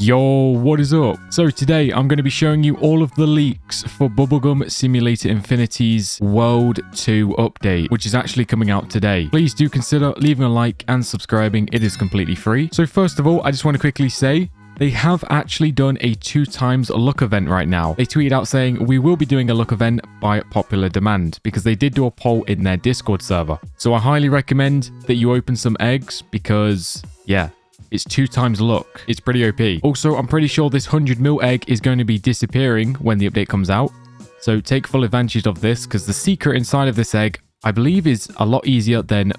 Yo, what is up? So today I'm going to be showing you all of the leaks for Bubblegum Simulator Infinity's World 2 update, which is actually coming out today. Please do consider leaving a like and subscribing. It is completely free. So first of all, I just want to quickly say they have actually done a 2x luck event right now. They tweeted out saying, we will be doing a luck event by popular demand, because they did do a poll in their Discord server. So I highly recommend that you open some eggs because, yeah, it's 2x luck. It's pretty OP. Also, I'm pretty sure this 100 mil egg is going to be disappearing when the update comes out. So take full advantage of this, because the secret inside of this egg, I believe, is a lot easier than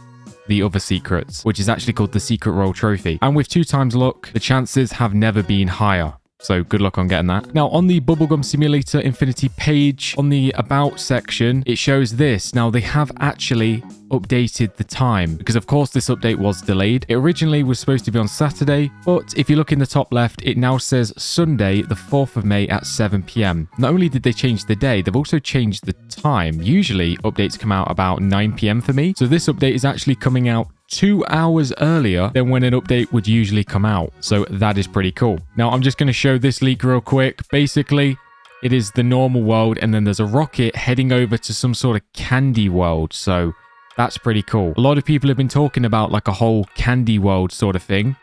the other secrets, which is actually called the Secret Royal Trophy. And with 2x luck, the chances have never been higher. So good luck on getting that. Now, on the Bubblegum Simulator Infinity page, on the About section, it shows this. Now, they have actually updated the time, because of course this update was delayed. It originally was supposed to be on Saturday, but if you look in the top left, it now says Sunday, the 4th of May at 7 p.m. Not only did they change the day, they've also changed the time. Usually, updates come out about 9 p.m. for me. So this update is actually coming out 2 hours earlier than when an update would usually come out. So that is pretty cool. Now, I'm just going to show this leak real quick. Basically, it is the normal world, and then there's a rocket heading over to some sort of candy world. So that's pretty cool. A lot of people have been talking about like a whole candy world sort of thing,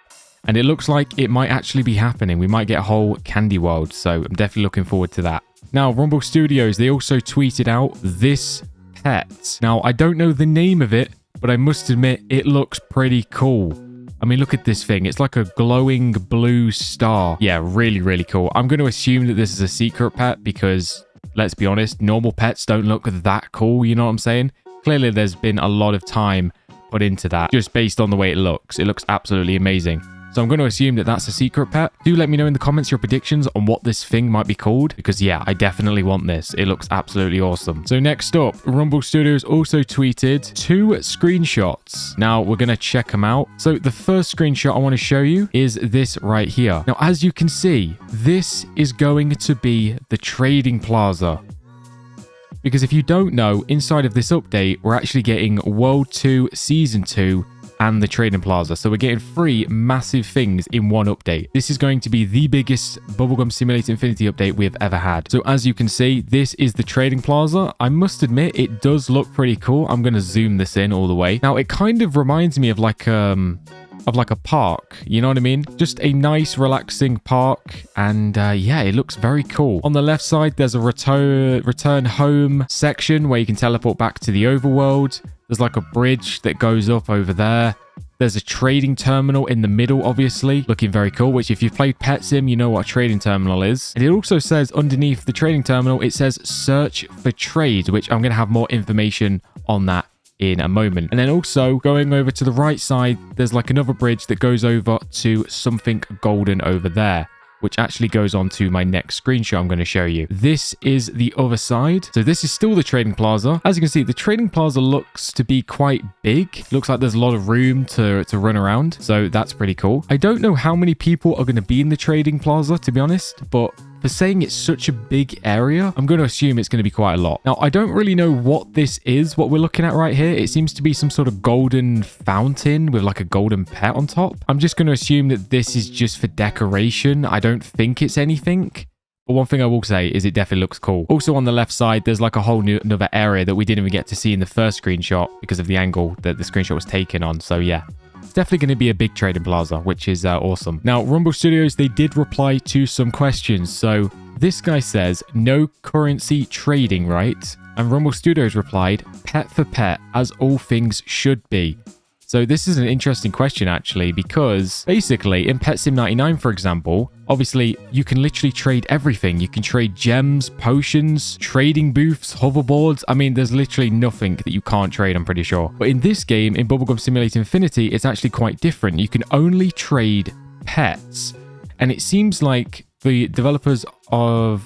and it looks like it might actually be happening. We might get a whole candy world, so I'm definitely looking forward to that. Now, Rumble Studios, they also tweeted out this pet. Now, I don't know the name of it, but I must admit, it looks pretty cool. I mean, look at this thing. It's like a glowing blue star. Yeah, really, really cool. I'm going to assume that this is a secret pet because, let's be honest, normal pets don't look that cool. You know what I'm saying? Clearly, there's been a lot of time put into that just based on the way it looks. It looks absolutely amazing. So I'm going to assume that that's a secret pet. Do let me know in the comments your predictions on what this thing might be called, because yeah, I definitely want this. It looks absolutely awesome. So next up, Rumble Studios also tweeted 2 screenshots. Now we're going to check them out. So the first screenshot I want to show you is this right here. Now, as you can see, this is going to be the trading plaza. Because if you don't know, inside of this update, we're actually getting World 2 Season 2 and the Trading Plaza. So we're getting 3 massive things in one update. This is going to be the biggest Bubblegum Simulator Infinity update we've ever had. So as you can see, this is the Trading Plaza. I must admit, it does look pretty cool. I'm going to zoom this in all the way. Now, it kind of reminds me of like a park, you know what I mean? Just a nice relaxing park, and yeah, it looks very cool. On the left side, there's a return home section where you can teleport back to the overworld. There's like a bridge that goes up over there. There's a trading terminal in the middle, obviously, looking very cool, which if you've played Pet Sim, you know what a trading terminal is. And it also says underneath the trading terminal, it says search for trade, which I'm going to have more information on that in a moment. And then also going over to the right side, there's like another bridge that goes over to something golden over there, which actually goes on to my next screenshot I'm going to show you. This is the other side. So this is still the trading plaza. As you can see, the trading plaza looks to be quite big. Looks like there's a lot of room to run around. So that's pretty cool. I don't know how many people are going to be in the trading plaza, to be honest, but for saying it's such a big area, I'm going to assume it's going to be quite a lot. Now, I don't really know what this is, what we're looking at right here. It seems to be some sort of golden fountain with like a golden pet on top. I'm just going to assume that this is just for decoration. I don't think it's anything. But one thing I will say is it definitely looks cool. Also on the left side, there's like a whole another area that we didn't even get to see in the first screenshot because of the angle that the screenshot was taken on. So yeah. It's definitely going to be a big trading plaza, which is awesome. Now, Rumble Studios, they did reply to some questions. So this guy says, no currency trading, right? And Rumble Studios replied, pet for pet, as all things should be. So this is an interesting question, actually, because basically in Pet Sim 99, for example, obviously you can literally trade everything. You can trade gems, potions, trading booths, hoverboards. I mean, there's literally nothing that you can't trade, I'm pretty sure. But in this game, in Bubblegum Simulator Infinity, it's actually quite different. You can only trade pets. And it seems like the developers of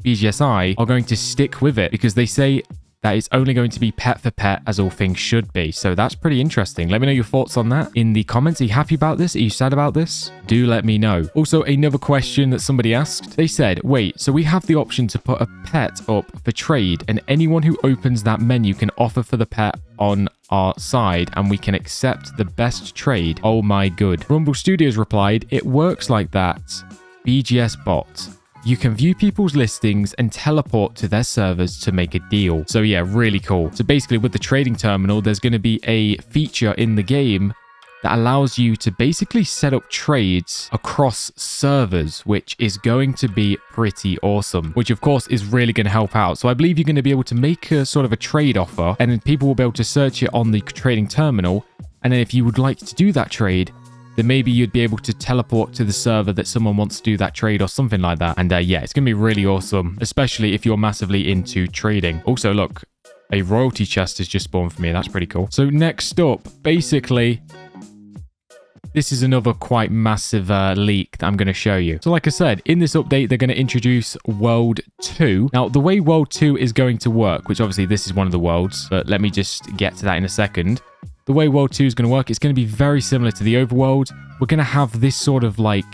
bgsi are going to stick with it because they say that it's only going to be pet for pet, as all things should be. So that's pretty interesting. Let me know your thoughts on that in the comments. Are you happy about this? Are you sad about this? Do let me know. Also, another question that somebody asked. They said, wait, so we have the option to put a pet up for trade, and anyone who opens that menu can offer for the pet on our side, and we can accept the best trade. Oh my good. Rumble Studios replied, it works like that. BGS bot. You can view people's listings and teleport to their servers to make a deal. So yeah, really cool. So basically with the trading terminal, there's going to be a feature in the game that allows you to basically set up trades across servers, which is going to be pretty awesome, which of course is really going to help out. So I believe you're going to be able to make a sort of a trade offer, and then people will be able to search it on the trading terminal. And then if you would like to do that trade, then maybe you'd be able to teleport to the server that someone wants to do that trade or something like that. And yeah, it's going to be really awesome, especially if you're massively into trading. Also, look, a royalty chest has just spawned for me. That's pretty cool. So next up, basically, this is another quite massive leak that I'm going to show you. So like I said, in this update, they're going to introduce World 2. Now, the way World 2 is going to work, which obviously this is one of the worlds, but let me just get to that in a second. The way World 2 is going to work, it's going to be very similar to the overworld. We're going to have this sort of like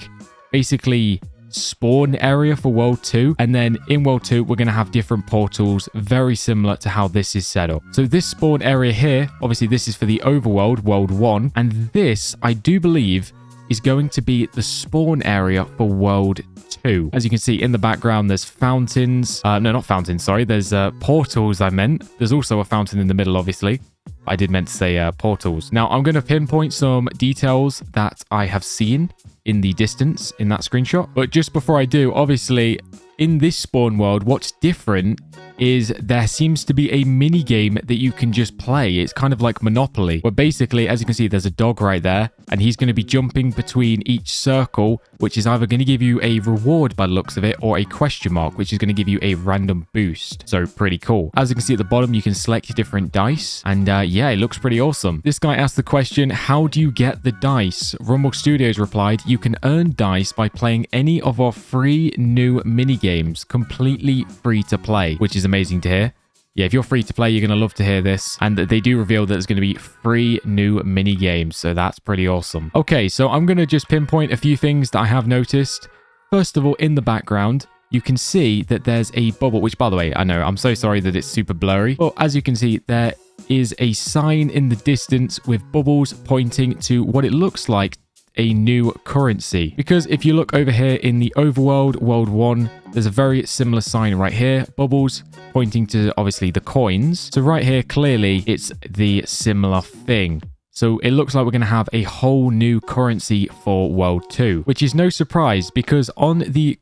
basically spawn area for World 2. And then in World 2, we're going to have different portals very similar to how this is set up. So this spawn area here, obviously this is for the overworld, World 1. And this, I do believe, is going to be the spawn area for World 2. As you can see in the background, there's fountains. No, not fountains, sorry. There's portals, I meant. There's also a fountain in the middle, obviously. I did meant to say portals. Now, I'm going to pinpoint some details that I have seen in the distance in that screenshot. But just before I do, obviously, in this spawn world, what's different is there seems to be a mini game that you can just play. It's kind of like Monopoly, where basically, as you can see, there's a dog right there, and he's going to be jumping between each circle, which is either going to give you a reward by the looks of it, or a question mark, which is going to give you a random boost. So pretty cool. As you can see at the bottom, you can select different dice, and yeah, it looks pretty awesome. This guy asked the question, how do you get the dice? Rumble Studios replied, you can earn dice by playing any of our free new mini games, completely free to play, which is amazing to hear. Yeah, if you're free to play, you're going to love to hear this. And they do reveal that there's going to be free new mini games. So that's pretty awesome. Okay, so I'm going to just pinpoint a few things that I have noticed. First of all, in the background, you can see that there's a bubble, which, by the way, I know, I'm so sorry that it's super blurry. But as you can see, there is a sign in the distance with bubbles pointing to what it looks like a new currency. Because if you look over here in the overworld, World 1, there's a very similar sign right here. Bubbles pointing to, obviously, the coins. So right here, clearly, it's the similar thing. So it looks like we're going to have a whole new currency for World 2, which is no surprise because on the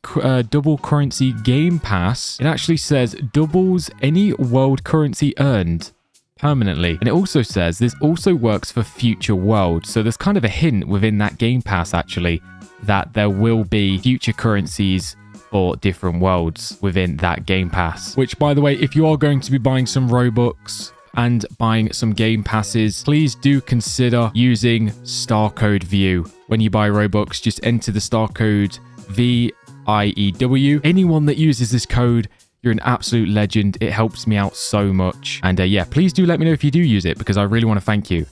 double currency game pass, it actually says doubles any world currency earned permanently. And it also says this also works for future worlds. So there's kind of a hint within that game pass, actually, that there will be future currencies for different worlds within that game pass. Which, by the way, if you are going to be buying some Robux and buying some game passes, please do consider using star code VIEW. When you buy Robux, just enter the star code VIEW. Anyone that uses this code, you're an absolute legend. It helps me out so much. And yeah, please do let me know if you do use it because I really want to thank you.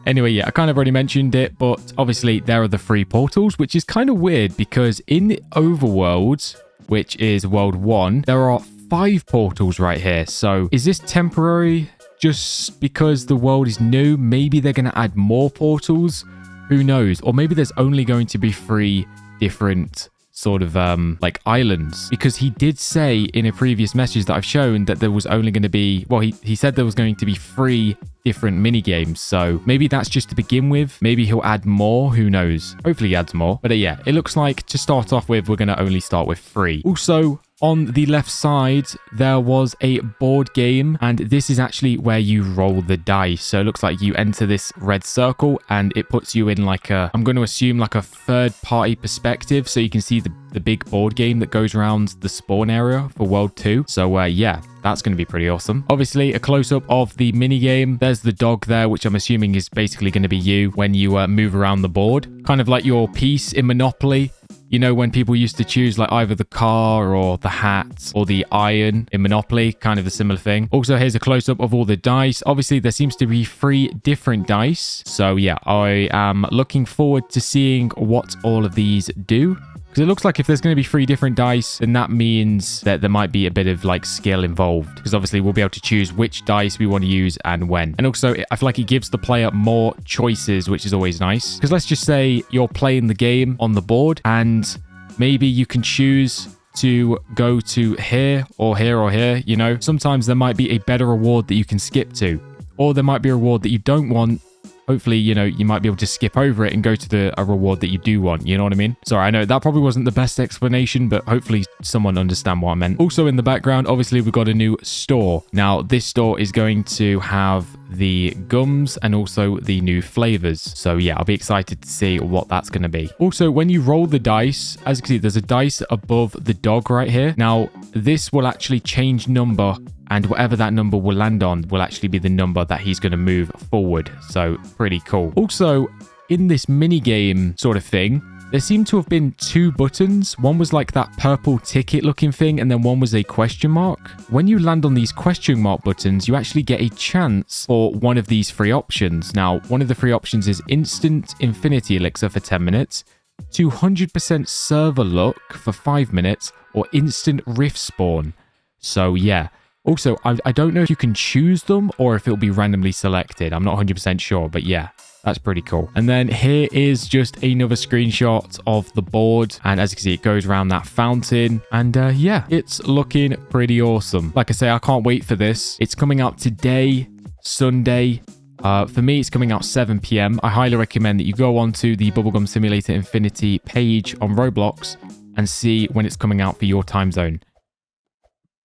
Anyway, yeah, I kind of already mentioned it, but obviously there are the free portals, which is kind of weird because in the overworld, which is World 1, there are 5 portals right here. So is this temporary just because the world is new? Maybe they're going to add more portals. Who knows? Or maybe there's only going to be 3 different sort of like islands, because he did say in a previous message that I've shown that there was only going to be, well, he said there was going to be 3 different mini games. So maybe that's just to begin with. Maybe he'll add more. Who knows? Hopefully he adds more. But yeah, it looks like to start off with, we're going to only start with 3. Also, on the left side, there was a board game, and this is actually where you roll the dice. So it looks like you enter this red circle, and it puts you in like a, I'm going to assume like a third-party perspective, so you can see the big board game that goes around the spawn area for World 2. So yeah, that's going to be pretty awesome. Obviously, a close-up of the mini game. There's the dog there, which I'm assuming is basically going to be you when you move around the board. Kind of like your piece in Monopoly. You know, when people used to choose like either the car or the hat or the iron in Monopoly, kind of a similar thing. Also, here's a close-up of all the dice. Obviously, there seems to be 3 different dice. So yeah, I am looking forward to seeing what all of these do. Because it looks like if there's going to be 3 different dice, then that means that there might be a bit of like skill involved. Because obviously we'll be able to choose which dice we want to use and when. And also, I feel like it gives the player more choices, which is always nice. Because let's just say you're playing the game on the board and maybe you can choose to go to here or here or here. You know, sometimes there might be a better reward that you can skip to. Or there might be a reward that you don't want. Hopefully, you know, you might be able to skip over it and go to a reward that you do want. You know what I mean? Sorry, I know that probably wasn't the best explanation, but hopefully someone understand what I meant. Also in the background, obviously, we've got a new store. Now, this store is going to have the gums and also the new flavors. So yeah, I'll be excited to see what that's going to be. Also, when you roll the dice, as you can see, there's a dice above the dog right here. Now, this will actually change number, and whatever that number will land on will actually be the number that he's going to move forward. So pretty cool. Also, in this mini game sort of thing, there seemed to have been 2 buttons. One was like that purple ticket looking thing, and then one was a question mark. When you land on these question mark buttons, you actually get a chance for one of these 3 options. Now, one of the 3 options is instant infinity elixir for 10 minutes, 200% server luck for 5 minutes, or instant rift spawn. So yeah. Also, I don't know if you can choose them or if it'll be randomly selected. I'm not 100% sure, but yeah, that's pretty cool. And then here is just another screenshot of the board. And as you can see, it goes around that fountain. And yeah, it's looking pretty awesome. Like I say, I can't wait for this. It's coming out today, Sunday. For me, it's coming out 7 p.m. I highly recommend that you go onto the Bubblegum Simulator Infinity page on Roblox and see when it's coming out for your time zone.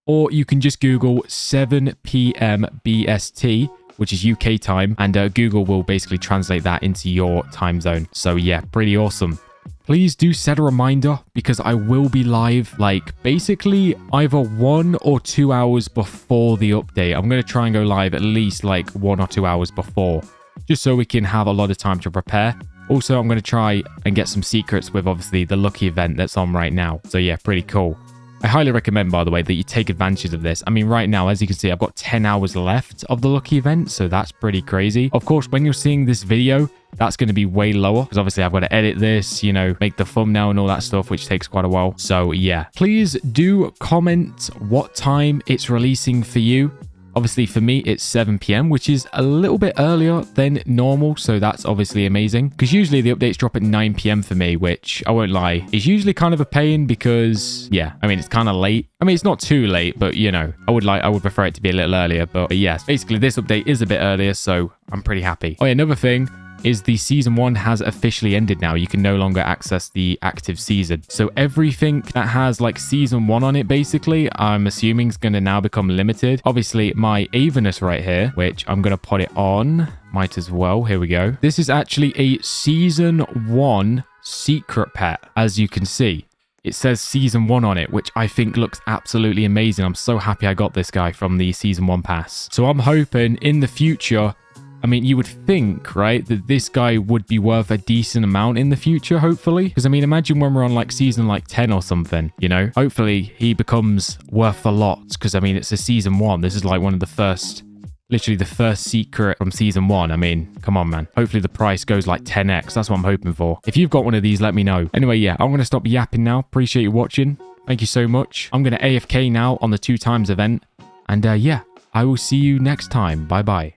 Or you can just Google 7 p.m. BST, which is UK time, and Google will basically translate that into your time zone. So yeah, pretty awesome. Please do set a reminder because I will be live like basically either 1 or 2 hours before the update. I'm going to try and go live at least like 1 or 2 hours before, just so we can have a lot of time to prepare. Also, I'm going to try and get some secrets with obviously the lucky event that's on right now. So yeah, pretty cool. I highly recommend, by the way, that you take advantage of this. I mean, right now, as you can see, I've got 10 hours left of the lucky event, so that's pretty crazy. Of course, when you're seeing this video, that's going to be way lower because obviously I've got to edit this, you know, make the thumbnail and all that stuff, which takes quite a while. So yeah, please do comment what time it's releasing for you. Obviously, for me, it's 7 p.m., which is a little bit earlier than normal, so that's obviously amazing. Because usually the updates drop at 9 p.m. for me, which, I won't lie, is usually kind of a pain because, yeah, I mean, it's kind of late. I mean, it's not too late, but, you know, I would prefer it to be a little earlier. But yes, basically, this update is a bit earlier, so I'm pretty happy. Oh, yeah, another thing is the season 1 has officially ended now. You can no longer access the active season. So everything that has like season 1 on it, basically, I'm assuming is going to now become limited. Obviously, my Avernus right here, which I'm going to put it on. Might as well. Here we go. This is actually a season 1 secret pet, as you can see. It says season 1 on it, which I think looks absolutely amazing. I'm so happy I got this guy from the season 1 pass. So I'm hoping in the future, I mean, you would think, right, that this guy would be worth a decent amount in the future, hopefully. Because, I mean, imagine when we're on, like, season, like, 10 or something, you know? Hopefully, he becomes worth a lot. Because, I mean, it's a season 1. This is, like, one of the first, literally the first secret from season 1. I mean, come on, man. Hopefully, the price goes, like, 10x. That's what I'm hoping for. If you've got one of these, let me know. Anyway, yeah, I'm going to stop yapping now. Appreciate you watching. Thank you so much. I'm going to AFK now on the 2 times event. And, yeah, I will see you next time. Bye-bye.